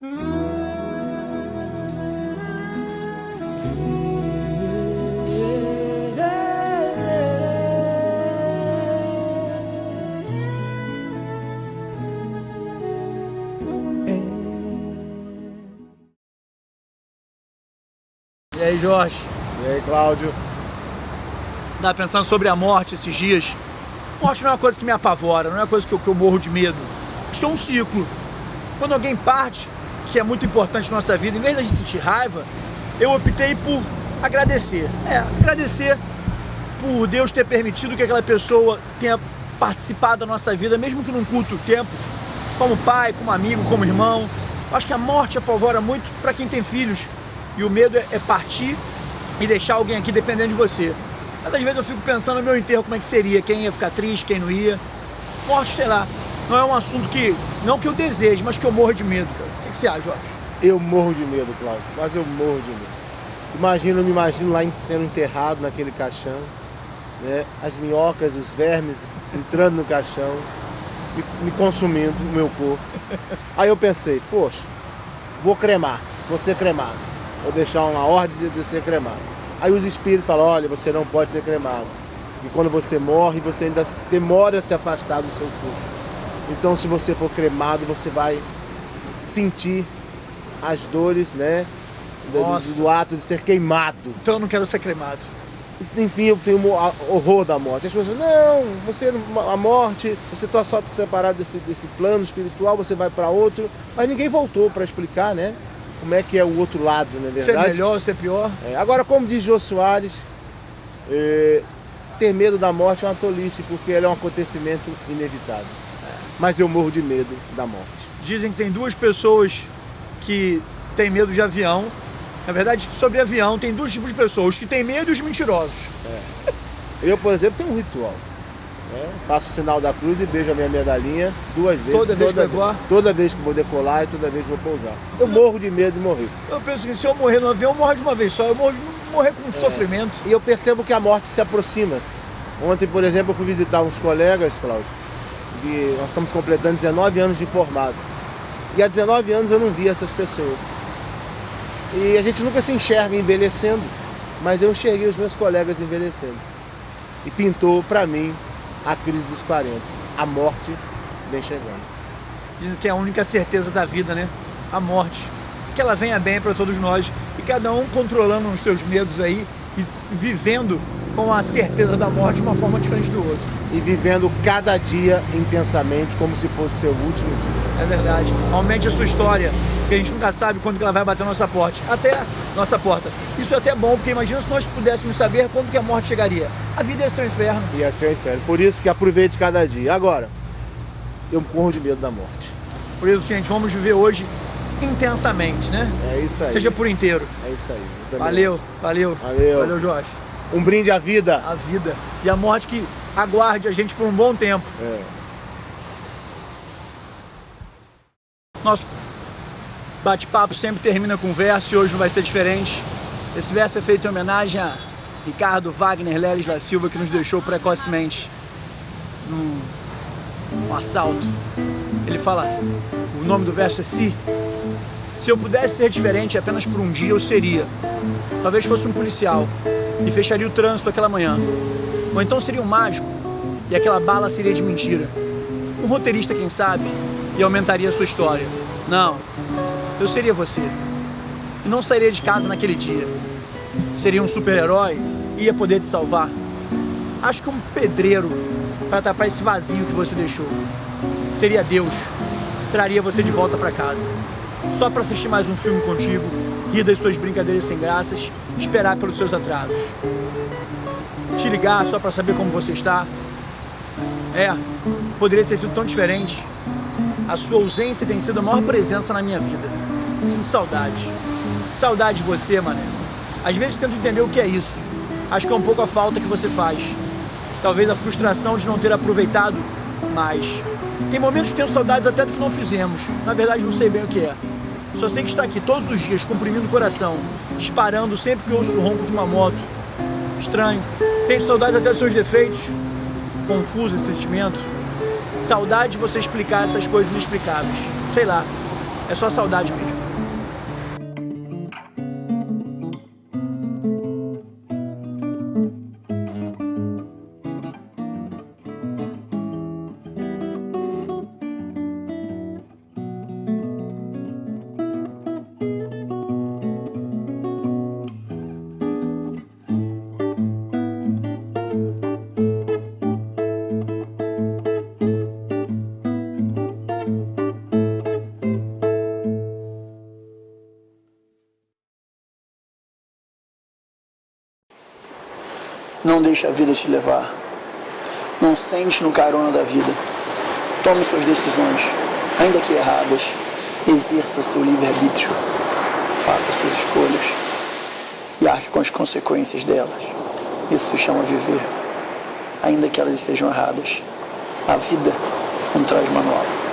E aí, Jorge? E aí, Cláudio? Tava pensando sobre a morte esses dias. Morte não é uma coisa que me apavora, não é uma coisa que eu morro de medo. Isto é um ciclo. Quando alguém parte, que é muito importante na nossa vida, em vez de sentir raiva, eu optei por agradecer. Agradecer por Deus ter permitido que aquela pessoa tenha participado da nossa vida, mesmo que num curto tempo, como pai, como amigo, como irmão. Eu acho que a morte apavora muito para quem tem filhos. E o medo é partir e deixar alguém aqui dependendo de você. Mas às vezes eu fico pensando no meu enterro, como é que seria, quem ia ficar triste, quem não ia. Morte, sei lá, não é um assunto que, não que eu deseje, mas que eu morro de medo, cara. O que você acha, Jorge? Eu morro de medo, Cláudio, mas eu morro de medo. Me imagino lá sendo enterrado naquele caixão, né? As minhocas, os vermes entrando no caixão, me consumindo o meu corpo. Aí eu pensei, poxa, vou ser cremado. Vou deixar uma ordem de ser cremado. Aí os espíritos falam, olha, você não pode ser cremado. E quando você morre, você ainda demora a se afastar do seu corpo. Então, se você for cremado, você vai sentir as dores, né? Do ato de ser queimado. Então eu não quero ser cremado. Enfim, eu tenho horror da morte. As pessoas não, a morte, você está só separado desse plano espiritual, você vai para outro. Mas ninguém voltou para explicar, né? Como é que é o outro lado, não é verdade? Ser melhor, ser pior. Agora, como diz Jô Soares, ter medo da morte é uma tolice, porque ela é um acontecimento inevitável. Mas eu morro de medo da morte. Dizem que tem duas pessoas que têm medo de avião. Na verdade, sobre avião, tem dois tipos de pessoas, os que têm medo e os mentirosos. Eu, por exemplo, tenho um ritual. Faço o sinal da cruz e beijo a minha medalhinha 2 vezes. Toda vez que vai voar? Toda vez que vou decolar e toda vez que vou pousar. Eu morro de medo de morrer. Eu penso que se eu morrer no avião, eu morro de uma vez só. Eu morro de morrer com sofrimento. E eu percebo que a morte se aproxima. Ontem, por exemplo, eu fui visitar uns colegas, Cláudio, e nós estamos completando 19 anos de formado. E há 19 anos eu não vi essas pessoas. E a gente nunca se enxerga envelhecendo, mas eu enxerguei os meus colegas envelhecendo. E pintou para mim a crise dos 40. A morte vem chegando. Dizem que é a única certeza da vida, né? A morte. Que ela venha bem para todos nós. E cada um controlando os seus medos aí e vivendo com a certeza da morte de uma forma diferente do outro. E vivendo cada dia intensamente como se fosse seu último dia. É verdade. Aumente a sua história, porque a gente nunca sabe quando que ela vai bater na nossa porta. Isso é até bom, porque imagina se nós pudéssemos saber quando que a morte chegaria. A vida ia ser um inferno. Ia ser um inferno. Por isso que aproveite cada dia. Agora, eu morro de medo da morte. Por isso, gente, vamos viver hoje intensamente, né? É isso aí. Seja por inteiro. É isso aí. Valeu, Jorge. Um brinde à vida. A vida. E a morte que aguarde a gente por um bom tempo. Nosso bate-papo sempre termina com verso e hoje não vai ser diferente. Esse verso é feito em homenagem a Ricardo Wagner Leles da Silva, que nos deixou precocemente num assalto. Ele fala, o nome do verso é Se eu pudesse ser diferente apenas por um dia, eu seria. Talvez fosse um policial e fecharia o trânsito aquela manhã. Ou então seria um mágico e aquela bala seria de mentira. Um roteirista, quem sabe, e aumentaria a sua história. Não, eu seria você. E não sairia de casa naquele dia. Seria um super-herói e ia poder te salvar. Acho que um pedreiro para tapar esse vazio que você deixou. Seria Deus. Traria você de volta para casa. Só para assistir mais um filme contigo, rir das suas brincadeiras sem graças, esperar pelos seus atrasos. Te ligar só para saber como você está. Poderia ter sido tão diferente. A sua ausência tem sido a maior presença na minha vida. Sinto saudade. Saudade de você, mané. Às vezes tento entender o que é isso. Acho que é um pouco a falta que você faz. Talvez a frustração de não ter aproveitado mais. Tem momentos que tenho saudades até do que não fizemos. Na verdade não sei bem o que é. Só sei que está aqui todos os dias, comprimindo o coração, disparando sempre que ouço o ronco de uma moto. Estranho. Tenho saudades até dos seus defeitos. Confuso esse sentimento. Saudade de você explicar essas coisas inexplicáveis. Sei lá. É só saudade mesmo. Não deixe a vida te levar. Não sente no carona da vida. Tome suas decisões, ainda que erradas. Exerça seu livre-arbítrio. Faça suas escolhas e arque com as consequências delas. Isso se chama viver, ainda que elas estejam erradas. A vida não traz manual.